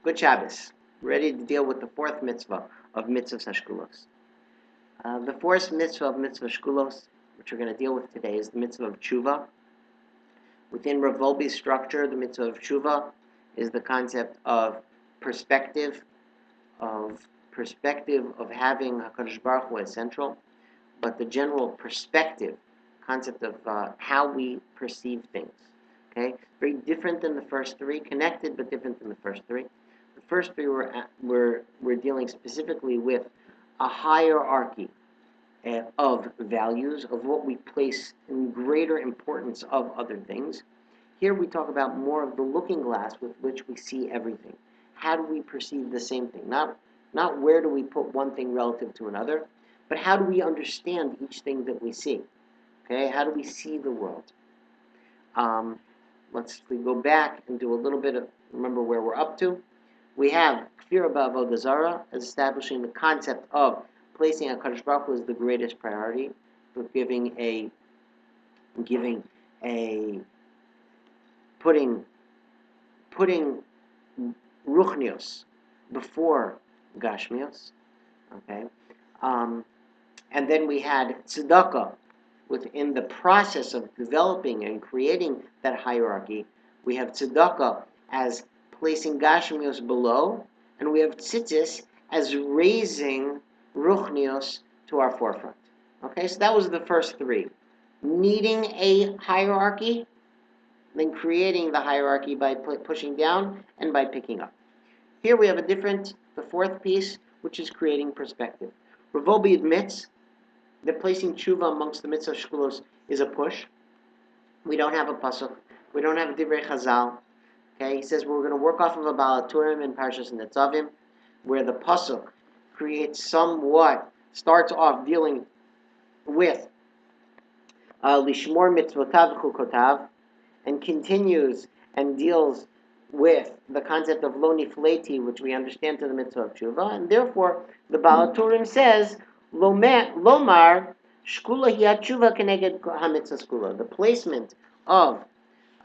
Good Shabbos. Ready to deal with the fourth mitzvah of Mitzvot shkulos. The fourth mitzvah of Mitzvot shkulos, which we're going to deal with today, is the mitzvah of Teshuva. Within Rav Wolbe's structure, the mitzvah of Teshuva is the concept of perspective, of having HaKadosh Baruch Hu as central, but the general perspective, concept of how we perceive things. Okay, very different than the first three, connected but different than the first three. The first three we're dealing specifically with a hierarchy of values, of what we place in greater importance of other things. Here we talk about more of the looking glass with which we see everything. How do we perceive the same thing? Not where do we put one thing relative to another, but how do we understand each thing that we see? Okay, how do we see the world? Let's go back and do a little bit of, remember where we're up to. We have Kfira Ba'avodah Zarah, establishing the concept of placing HaKadosh Baruch Hu as the greatest priority, for putting Ruchnios before Gashmios, okay? And then we had Tzedakah within the process of developing and creating that hierarchy. We have Tzedakah as placing Gashmios below, and we have Tzitzis as raising Ruchnios to our forefront. Okay, so that was the first three. Needing a hierarchy, then creating the hierarchy by pushing down and by picking up. Here we have the fourth piece, which is creating perspective. Rav Wolbe admits that placing Teshuva amongst the Mitzvot shkulos is a push. We don't have a pasuk. We don't have a divrei Chazal. Okay, he says we're going to work off of a Baal Turim in Parshas Netzavim, where the pasuk starts off dealing with Lishmor Mitzvotav Chukotav, and continues and deals with the concept of Lo Nifleti, which we understand to the mitzvah of Teshuva, and therefore the Baal Turim says Lomar Shkula Hi Teshuva Keneged HaMitzvah Shkula. The placement of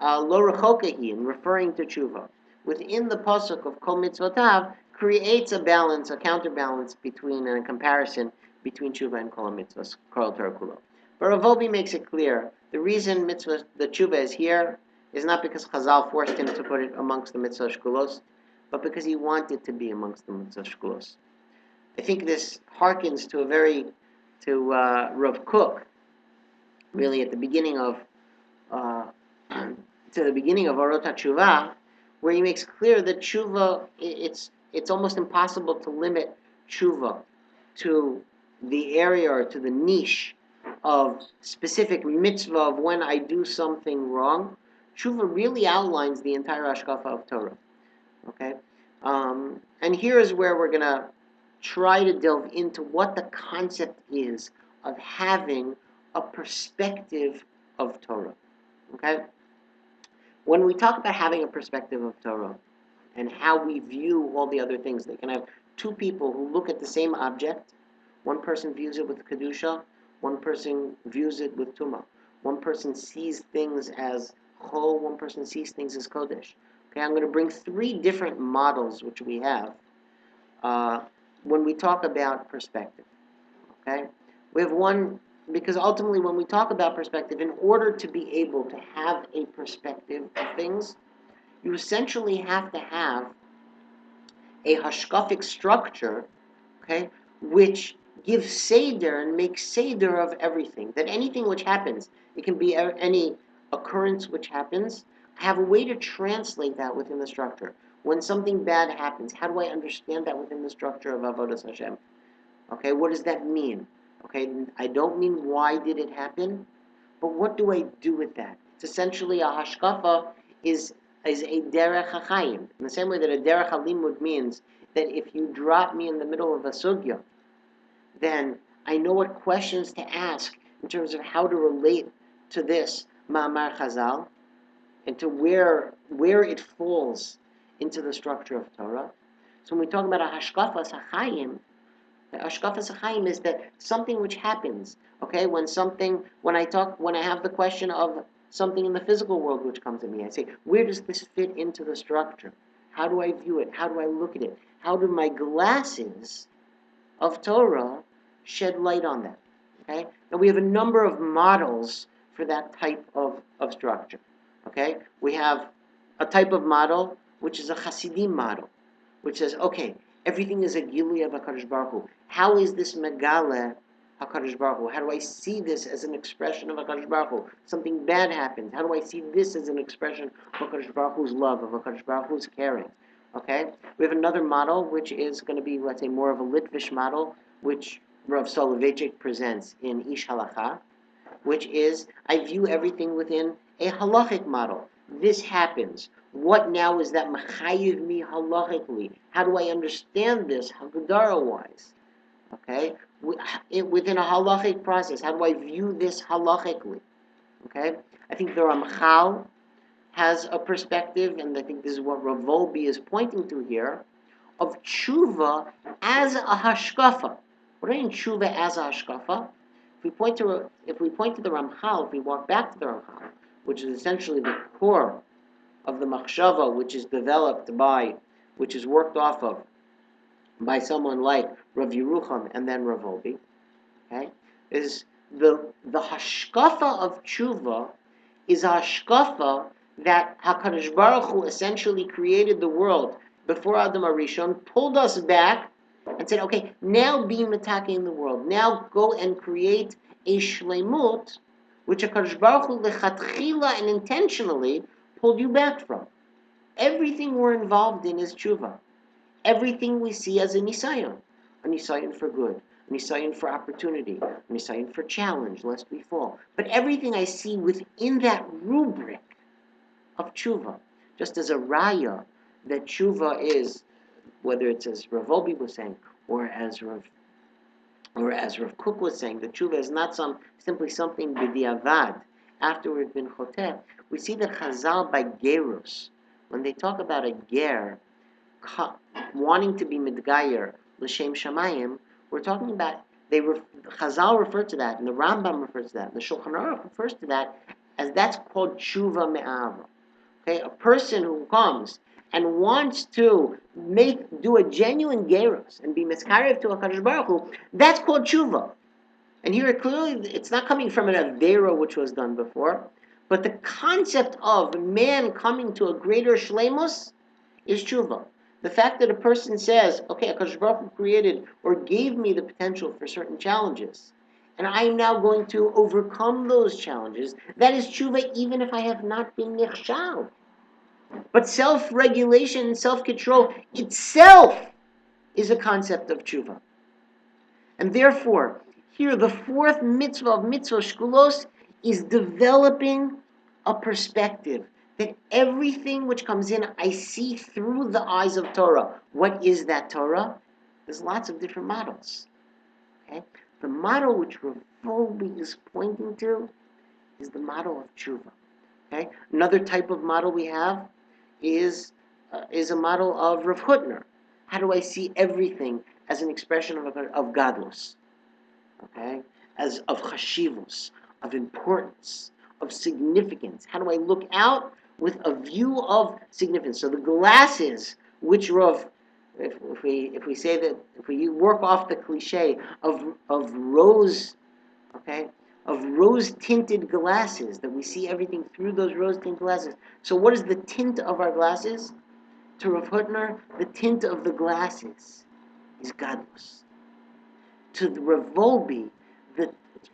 Lo Rechokehi, in referring to Teshuva, within the pasuk of Kol Mitzvotav, creates a balance, a counterbalance between, and a comparison between Teshuva and Kol Mitzvahs, Kol Torah Kulo. But Rav Wolbe makes it clear, the reason the Teshuva is here is not because Chazal forced him to put it amongst the Mitzvah shkulos, but because he wanted to be amongst the Mitzvah shkulos. I think this harkens to Rav Kook, really at the beginning of Orot HaTshuva, where he makes clear that Teshuva, it's almost impossible to limit Teshuva to the area or to the niche of specific mitzvah of when I do something wrong. Teshuva really outlines the entire Hashkafa of Torah. Okay, and here is where we're going to try to delve into what the concept is of having a perspective of Torah. Okay, when we talk about having a perspective of Torah and how we view all the other things, they can have two people who look at the same object. One person views it with Kedusha, one person views it with Tumah. One person sees things as Chol, one person sees things as Kodesh. Okay, I'm going to bring three different models which we have when we talk about perspective. Okay, we have one, because ultimately when we talk about perspective, in order to be able to have a perspective of things, you essentially have to have a hashkafic structure, okay, which gives seder and makes seder of everything. That anything which happens, it can be any occurrence which happens, I have a way to translate that within the structure. When something bad happens, how do I understand that within the structure of Avodas Hashem? Okay, what does that mean? Okay, I don't mean why did it happen, but what do I do with that? It's essentially a hashkafa is a derech hachayim. In the same way that a derech halimud means that if you drop me in the middle of a sugya, then I know what questions to ask in terms of how to relate to this Ma'amar Chazal and to where it falls into the structure of Torah. So when we talk about a hashkafa sachayim, hashkafa sachayim is that something which happens. Okay, when I have the question of something in the physical world which comes to me, I say, where does this fit into the structure? How do I view it? How do I look at it? How do my glasses of Torah shed light on that? Okay? And we have a number of models for that type of structure. Okay? We have a type of model which is a Hasidim model, which says, okay, everything is a Gilui of HaKadosh Baruch Hu. How is this Megale HaKadosh Baruch Hu? How do I see this as an expression of HaKadosh Baruch Hu? Something bad happens. How do I see this as an expression of HaKadosh Baruch Hu's love, of HaKadosh Baruch Hu's caring? Okay? We have another model, which is going to be, let's say, more of a Litvish model, which Rav Soloveitchik presents in Ish Halacha, which is, I view everything within a halachic model. This happens. What now is that mechayiv me halachically? How do I understand this Haggadah-wise? Okay? Within a halachic process, how do I view this halachically? Okay? I think the Ramchal has a perspective, and I think this is what Rav Wolbe is pointing to here, of tshuva as a hashkafa. What do I mean tshuva as a hashkafa? If we point to the Ramchal, if we walk back to the Ramchal, which is essentially the core of the machshava, which is worked off of by someone like Rav Yerucham and then Rav Wolbe, okay, is the hashkafa of tshuva is a hashkafa that HaKadosh Baruch Hu essentially created the world before Adam Arishon, pulled us back, and said, okay, now be attacking the world. Now go and create a shleimut, which HaKadosh Baruch Hu lechatchila and intentionally pulled you back from. Everything we're involved in is tshuva. Everything we see as a nisayon for good, a nisayon for opportunity, a nisayon for challenge, lest we fall. But everything I see within that rubric of tshuva, just as a raya, that tshuva is, whether it's as Rav Wolbe was saying, or as Rav Kook was saying, that tshuva is not simply something b'diavad, after we've been choteh. We see the Chazal by gerus, when they talk about a ger wanting to be midgayer l'shem shamayim, we're talking about, Chazal refer to that, and the Rambam refers to that, and the Shulchan Aruch refers to that, as that's called tshuva me'ava. Okay, a person who comes and wants to do a genuine gerus and be miskarev to HaKadosh Baruch Hu, that's called tshuva. And here clearly it's not coming from an avera which was done before, but the concept of man coming to a greater shleimus is tshuva. The fact that a person says, okay, HaKadosh Baruch Hu created or gave me the potential for certain challenges, and I am now going to overcome those challenges, that is tshuva even if I have not been nichshal. But self-regulation and self-control itself is a concept of tshuva. And therefore, here the fourth mitzvah of mitzvah shkulos is developing a perspective that everything which comes in, I see through the eyes of Torah. What is that Torah? There's lots of different models. Okay? The model which Rav Wolbe is pointing to is the model of tshuva. Okay? Another type of model we have is a model of Rav Hutner. How do I see everything as an expression of gadlus? Okay? As of chashivus, of importance, of significance. How do I look out with a view of significance? So the glasses which Rav, if we say that, if we work off the cliche of rose, okay, of rose-tinted glasses, that we see everything through those rose-tinted glasses. So what is the tint of our glasses? To Rav Hutner, the tint of the glasses is godless. To the Rav Wolbe,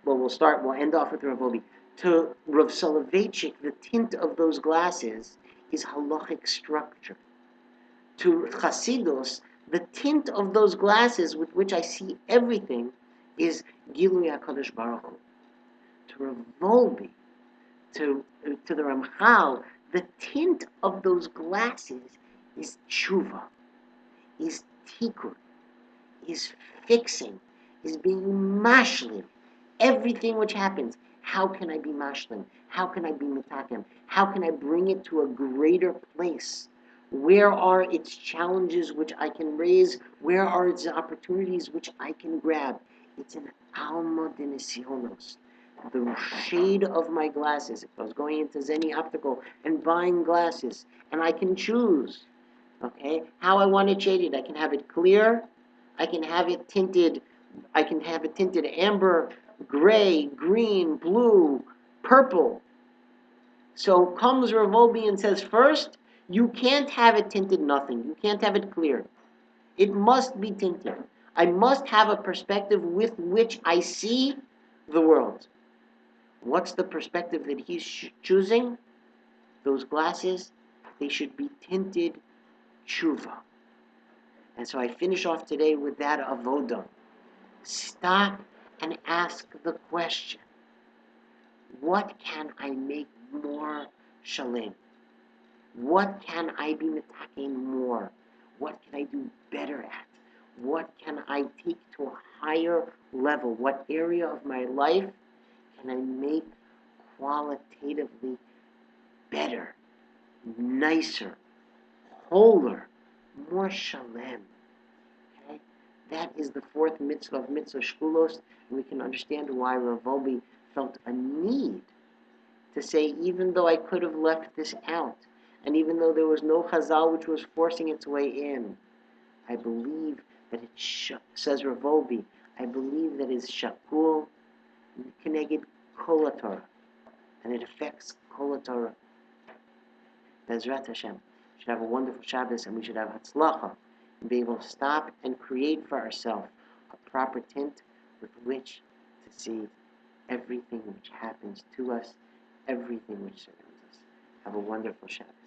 we'll end off with Rav Wolbe. To Rav Soloveitchik, the tint of those glasses is halachic structure. To Chasidus, the tint of those glasses with which I see everything is Gilui HaKadosh Baruch Hu. To Rav Wolbe, to the Ramchal, the tint of those glasses is tshuva, is tikkun, is fixing, is being mashlim. Everything which happens, how can I be mashlim? How can I be mitakem? How can I bring it to a greater place? Where are its challenges which I can raise? Where are its opportunities which I can grab? It's an alma de nisionos. The shade of my glasses. If I was going into Zenny Optical and buying glasses, and I can choose Okay? How I want it shaded. I can have it clear. I can have it tinted. I can have it tinted amber, gray, green, blue, purple. So comes Rav Wolbe and says, first, you can't have it tinted nothing. You can't have it clear. It must be tinted. I must have a perspective with which I see the world. What's the perspective that he's choosing? Those glasses, they should be tinted tshuva. And so I finish off today with that avoda. Stop and ask the question, what can I make more shalem? What can I be mitaking more? What can I do better at? What can I take to a higher level? What area of my life can I make qualitatively better, nicer, wholer, more shalem? Okay? That is the fourth mitzvah of mitzvah shkulos, and we can understand why Rav Wolbe felt a need to say, even though I could have left this out, and even though there was no chazal which was forcing its way in, I believe that says Rav Wolbe, I believe that is shakul keneged kol Torah, and it affects kol Torah. Bezrat Hashem should have a wonderful Shabbos, and we should have hatzlacha, and be able to stop and create for ourselves a proper tint with which to see everything which happens to us, everything which surrounds us. Have a wonderful Shabbos.